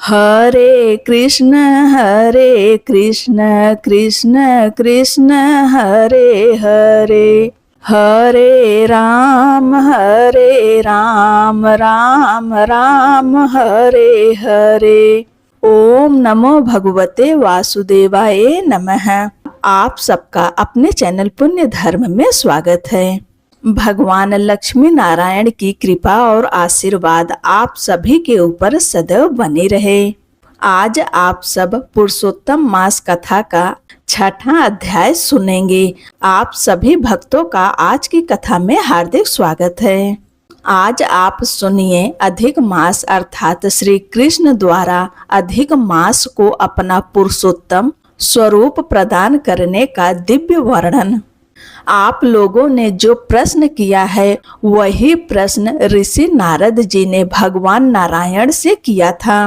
हरे कृष्ण कृष्ण कृष्ण हरे हरे, हरे राम राम राम हरे हरे। ओम नमो भगवते वासुदेवाय नमः। आप सबका अपने चैनल पुण्य धर्म में स्वागत है। भगवान लक्ष्मी नारायण की कृपा और आशीर्वाद आप सभी के ऊपर सदैव बने रहे। आज आप सब पुरुषोत्तम मास कथा का छठा अध्याय सुनेंगे। आप सभी भक्तों का आज की कथा में हार्दिक स्वागत है। आज आप सुनिए अधिक मास अर्थात श्री कृष्ण द्वारा अधिक मास को अपना पुरुषोत्तम स्वरूप प्रदान करने का दिव्य वर्णन। आप लोगों ने जो प्रश्न किया है वही प्रश्न ऋषि नारद जी ने भगवान नारायण से किया था।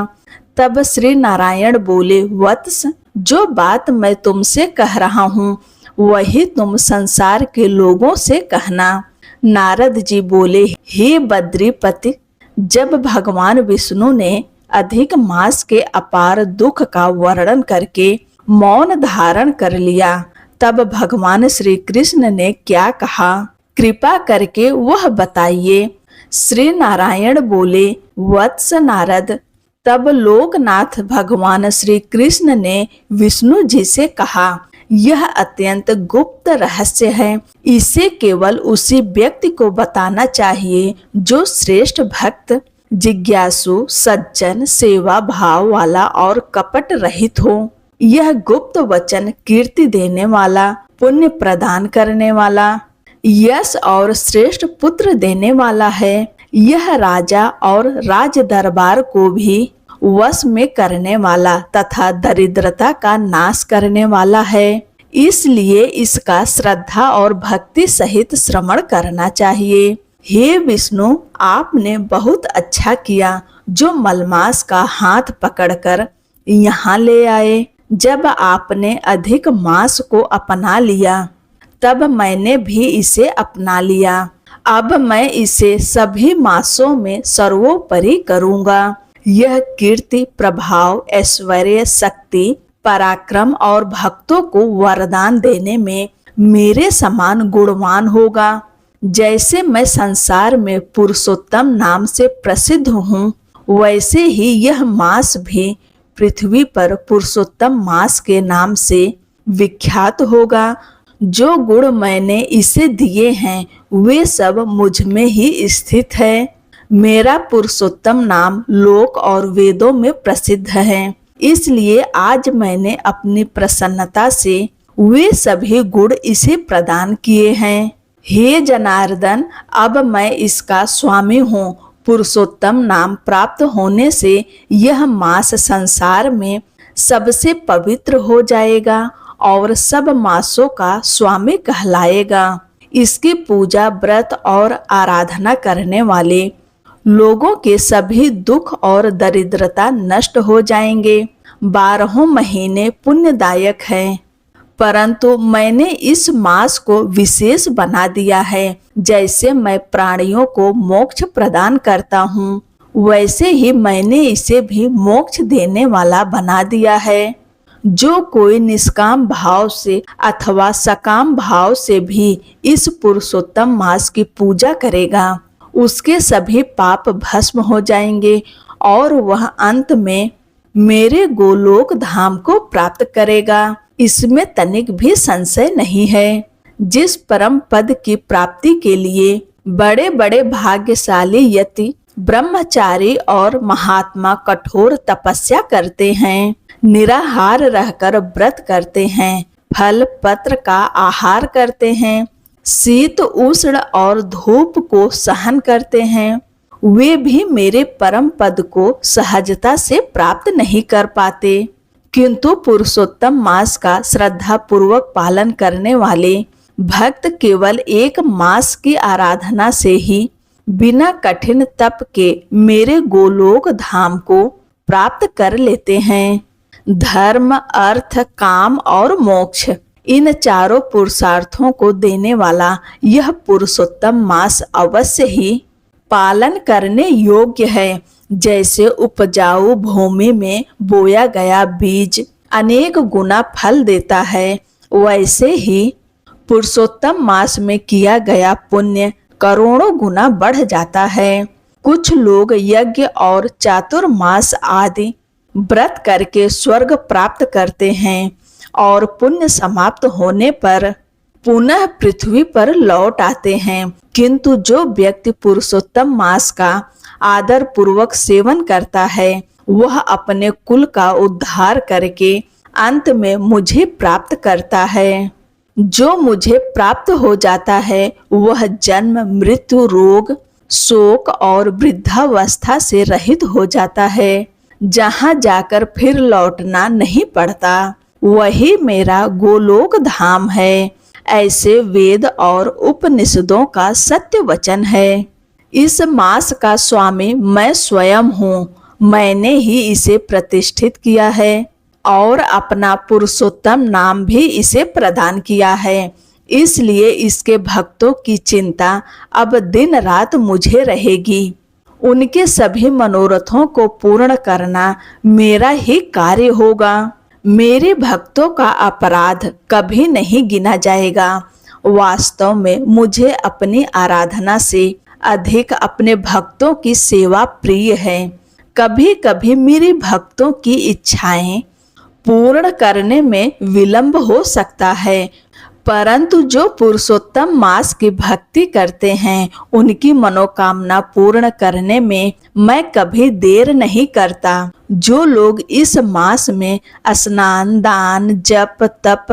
तब श्री नारायण बोले, वत्स, जो बात मैं तुमसे कह रहा हूँ वही तुम संसार के लोगों से कहना। नारद जी बोले, हे बद्रीपति, जब भगवान विष्णु ने अधिक मास के अपार दुख का वर्णन करके मौन धारण कर लिया, तब भगवान श्री कृष्ण ने क्या कहा, कृपा करके वह बताइए। श्री नारायण बोले, वत्स नारद, तब लोकनाथ भगवान श्री कृष्ण ने विष्णु जी से कहा, यह अत्यंत गुप्त रहस्य है। इसे केवल उसी व्यक्ति को बताना चाहिए जो श्रेष्ठ भक्त, जिज्ञासु, सज्जन, सेवा भाव वाला और कपट रहित हो। यह गुप्त वचन कीर्ति देने वाला, पुण्य प्रदान करने वाला, यश और श्रेष्ठ पुत्र देने वाला है। यह राजा और राज दरबार को भी वश में करने वाला तथा दरिद्रता का नाश करने वाला है। इसलिए इसका श्रद्धा और भक्ति सहित श्रवण करना चाहिए। हे विष्णु, आपने बहुत अच्छा किया जो मलमास का हाथ पकड़कर यहाँ ले आए। जब आपने अधिक मास को अपना लिया तब मैंने भी इसे अपना लिया। अब मैं इसे सभी मासों में सर्वोपरि करूँगा। यह कीर्ति, प्रभाव, ऐश्वर्य, शक्ति, पराक्रम और भक्तों को वरदान देने में मेरे समान गुणवान होगा। जैसे मैं संसार में पुरुषोत्तम नाम से प्रसिद्ध हूँ, वैसे ही यह मास भी पृथ्वी पर पुरुषोत्तम मास के नाम से विख्यात होगा। जो गुण मैंने इसे दिए हैं वे सब मुझ में ही स्थित है। मेरा पुरुषोत्तम नाम लोक और वेदों में प्रसिद्ध है। इसलिए आज मैंने अपनी प्रसन्नता से वे सभी गुण इसे प्रदान किए हैं। हे जनार्दन, अब मैं इसका स्वामी हूँ। पुरुषोत्तम नाम प्राप्त होने से यह मास संसार में सबसे पवित्र हो जाएगा और सब मासों का स्वामी कहलाएगा। इसकी पूजा, व्रत और आराधना करने वाले लोगों के सभी दुख और दरिद्रता नष्ट हो जाएंगे। 12 महीने पुण्यदायक हैं, परंतु मैंने इस मास को विशेष बना दिया है। जैसे मैं प्राणियों को मोक्ष प्रदान करता हूँ, वैसे ही मैंने इसे भी मोक्ष देने वाला बना दिया है। जो कोई निष्काम भाव से अथवा सकाम भाव से भी इस पुरुषोत्तम मास की पूजा करेगा, उसके सभी पाप भस्म हो जाएंगे और वह अंत में मेरे गोलोक धाम को प्राप्त करेगा। इसमें तनिक भी संशय नहीं है। जिस परम पद की प्राप्ति के लिए बड़े बड़े भाग्यशाली यति, ब्रह्मचारी और महात्मा कठोर तपस्या करते हैं, निराहार रहकर व्रत करते हैं, फल पत्र का आहार करते हैं, शीत उष्ण और धूप को सहन करते हैं, वे भी मेरे परम पद को सहजता से प्राप्त नहीं कर पाते। किंतु पुरुषोत्तम मास का श्रद्धा पूर्वक पालन करने वाले भक्त केवल एक मास की आराधना से ही बिना कठिन तप के मेरे गोलोक धाम को प्राप्त कर लेते हैं। धर्म, अर्थ, काम और मोक्ष, इन चारों पुरुषार्थों को देने वाला यह पुरुषोत्तम मास अवश्य ही पालन करने योग्य है। जैसे उपजाऊ भूमि में बोया गया बीज अनेक गुना फल देता है, वैसे ही पुरुषोत्तम मास में किया गया पुण्य करोड़ों गुना बढ़ जाता है। कुछ लोग यज्ञ और चातुर्मास आदि व्रत करके स्वर्ग प्राप्त करते हैं और पुण्य समाप्त होने पर पुनः पृथ्वी पर लौट आते हैं, किंतु जो व्यक्ति पुरुषोत्तम मास का आदर पूर्वक सेवन करता है वह अपने कुल का उद्धार करके अंत में मुझे प्राप्त करता है। जो मुझे प्राप्त हो जाता है वह जन्म, मृत्यु, रोग, शोक और वृद्धावस्था से रहित हो जाता है, जहाँ जाकर फिर लौटना नहीं पड़ता। वही मेरा गोलोक धाम है, ऐसे वेद और उपनिषदों का सत्य वचन है। इस मास का स्वामी मैं स्वयं हूँ। मैंने ही इसे प्रतिष्ठित किया है और अपना पुरुषोत्तम नाम भी इसे प्रदान किया है। इसलिए इसके भक्तों की चिंता अब दिन रात मुझे रहेगी। उनके सभी मनोरथों को पूर्ण करना मेरा ही कार्य होगा। मेरे भक्तों का अपराध कभी नहीं गिना जाएगा। वास्तव में मुझे अपनी आराधना से अधिक अपने भक्तों की सेवा प्रिय है। कभी कभी मेरे भक्तों की इच्छाएं पूर्ण करने में विलंब हो सकता है, परंतु जो पुरुषोत्तम मास की भक्ति करते हैं उनकी मनोकामना पूर्ण करने में मैं कभी देर नहीं करता। जो लोग इस मास में स्नान, दान, जप, तप,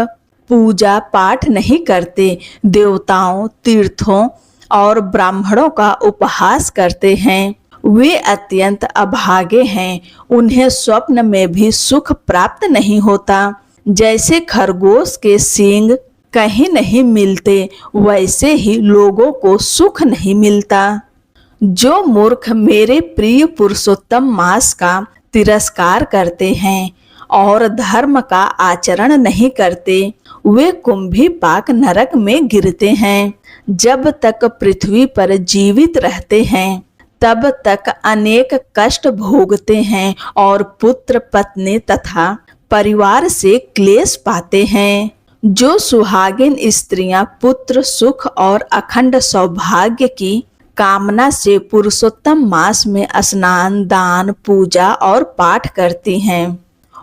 पूजा पाठ नहीं करते, देवताओं, तीर्थों और ब्राह्मणों का उपहास करते हैं, वे अत्यंत अभागे हैं। उन्हें स्वप्न में भी सुख प्राप्त नहीं होता। जैसे खरगोश के सींग कहीं नहीं मिलते, वैसे ही लोगों को सुख नहीं मिलता। जो मूर्ख मेरे प्रिय पुरुषोत्तम मास का तिरस्कार करते हैं और धर्म का आचरण नहीं करते, वे कुंभी पाक नरक में गिरते हैं। जब तक पृथ्वी पर जीवित रहते हैं तब तक अनेक कष्ट भोगते हैं और पुत्र, पत्नी तथा परिवार से क्लेश पाते हैं। जो सुहागिन स्त्रियां पुत्र, सुख और अखंड सौभाग्य की कामना से पुरुषोत्तम मास में स्नान, दान, पूजा और पाठ करती हैं,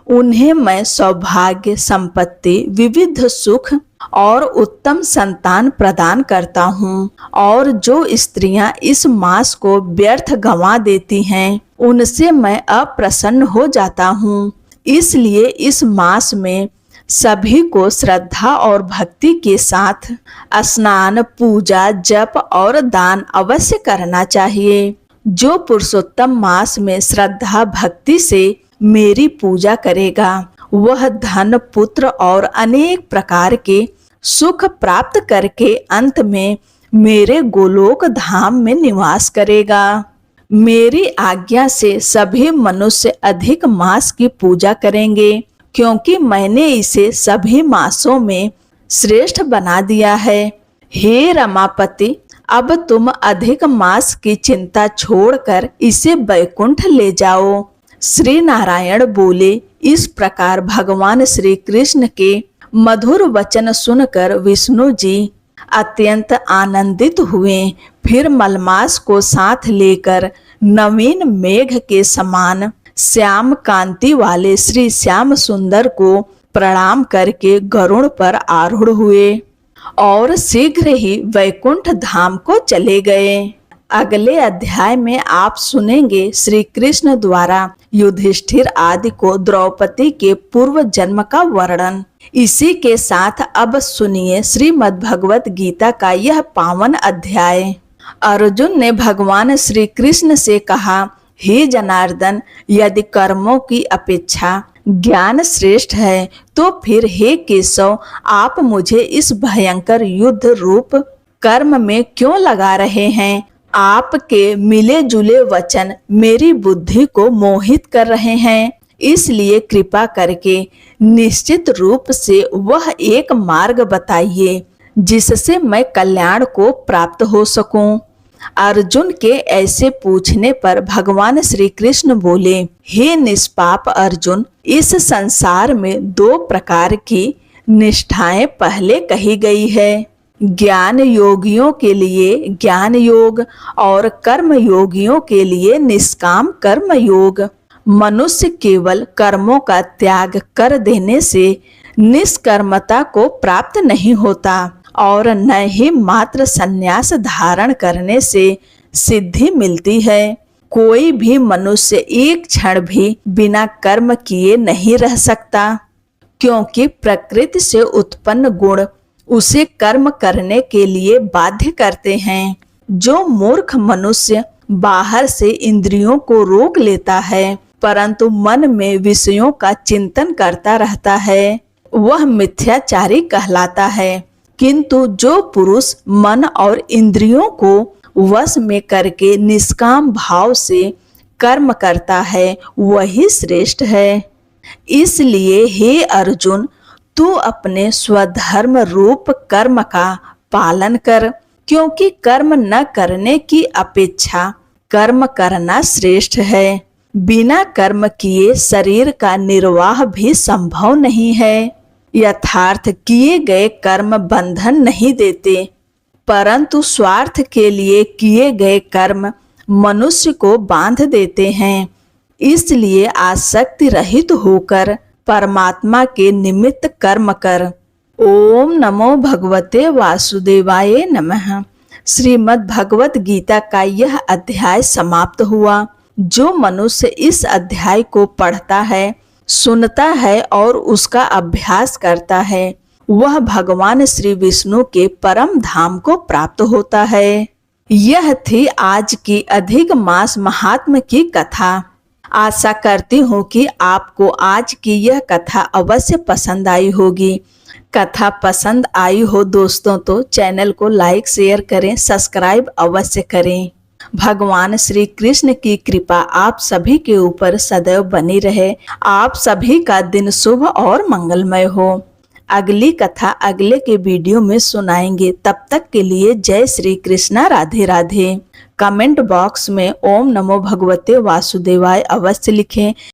उन्हें मैं सौभाग्य, संपत्ति, विविध सुख और उत्तम संतान प्रदान करता हूँ। और जो स्त्रियां इस मास को व्यर्थ गंवा देती हैं, उनसे मैं अप्रसन्न हो जाता हूँ। इसलिए इस मास में सभी को श्रद्धा और भक्ति के साथ स्नान, पूजा, जप और दान अवश्य करना चाहिए। जो पुरुषोत्तम मास में श्रद्धा भक्ति से मेरी पूजा करेगा वह धन, पुत्र और अनेक प्रकार के सुख प्राप्त करके अंत में मेरे गोलोक धाम में निवास करेगा। मेरी आज्ञा से सभी मनुष्य अधिक मास की पूजा करेंगे, क्योंकि मैंने इसे सभी मासों में श्रेष्ठ बना दिया है। हे रमापति, अब तुम अधिक मास की चिंता छोड़कर इसे बैकुंठ ले जाओ। श्री नारायण बोले। इस प्रकार भगवान श्री कृष्ण के मधुर वचन सुनकर विष्णु जी अत्यंत आनंदित हुए। फिर मलमास को साथ लेकर नवीन मेघ के समान श्याम कांति वाले श्री श्याम सुंदर को प्रणाम करके गरुड़ पर आरूढ़ हुए और शीघ्र ही वैकुंठ धाम को चले गए। अगले अध्याय में आप सुनेंगे श्री कृष्ण द्वारा युधिष्ठिर आदि को द्रौपदी के पूर्व जन्म का वर्णन। इसी के साथ अब सुनिए श्रीमद् भगवत गीता का यह पावन अध्याय। अर्जुन ने भगवान श्री कृष्ण से कहा, हे जनार्दन, यदि कर्मों की अपेक्षा ज्ञान श्रेष्ठ है तो फिर हे केशव, आप मुझे इस भयंकर युद्ध रूप कर्म में क्यों लगा रहे हैं? आपके मिले जुले वचन मेरी बुद्धि को मोहित कर रहे हैं। इसलिए कृपा करके निश्चित रूप से वह एक मार्ग बताइए जिससे मैं कल्याण को प्राप्त हो सकूं। अर्जुन के ऐसे पूछने पर भगवान श्री कृष्ण बोले, हे निष्पाप अर्जुन, इस संसार में दो प्रकार की निष्ठाएं पहले कही गई है। ज्ञान योगियों के लिए ज्ञान योग और कर्म योगियों के लिए निष्काम कर्म योग। मनुष्य केवल कर्मों का त्याग कर देने से निष्कर्मता को प्राप्त नहीं होता और न ही मात्र संन्यास धारण करने से सिद्धि मिलती है। कोई भी मनुष्य एक क्षण भी बिना कर्म किए नहीं रह सकता, क्योंकि प्रकृति से उत्पन्न गुण उसे कर्म करने के लिए बाध्य करते हैं। जो मूर्ख मनुष्य बाहर से इंद्रियों को रोक लेता है परंतु मन में विषयों का चिंतन करता रहता है, वह मिथ्याचारी कहलाता है। किंतु जो पुरुष मन और इंद्रियों को वश में करके निष्काम भाव से कर्म करता है वही श्रेष्ठ है। इसलिए हे अर्जुन, तू अपने स्वधर्म रूप कर्म का पालन कर, क्योंकि कर्म न करने की अपेक्षा कर्म करना श्रेष्ठ है। बिना कर्म किए शरीर का निर्वाह भी संभव नहीं है। यथार्थ किए गए कर्म बंधन नहीं देते, परंतु स्वार्थ के लिए किए गए कर्म मनुष्य को बांध देते हैं। इसलिए आसक्ति रहित होकर परमात्मा के निमित्त कर्म कर। ओम नमो भगवते वासुदेवाय नमः। श्रीमद् भगवत गीता का यह अध्याय समाप्त हुआ। जो मनुष्य इस अध्याय को पढ़ता है, सुनता है और उसका अभ्यास करता है, वह भगवान श्री विष्णु के परम धाम को प्राप्त होता है। यह थी आज की अधिक मास महात्म की कथा। आशा करती हूँ कि आपको आज की यह कथा अवश्य पसंद आई होगी। कथा पसंद आई हो दोस्तों तो चैनल को लाइक शेयर करें, सब्सक्राइब अवश्य करें। भगवान श्री कृष्ण की कृपा आप सभी के ऊपर सदैव बनी रहे। आप सभी का दिन शुभ और मंगलमय हो। अगली कथा अगले के वीडियो में सुनाएंगे। तब तक के लिए जय श्री कृष्णा, राधे राधे। कमेंट बॉक्स में ओम नमो भगवते वासुदेवाय अवश्य लिखें।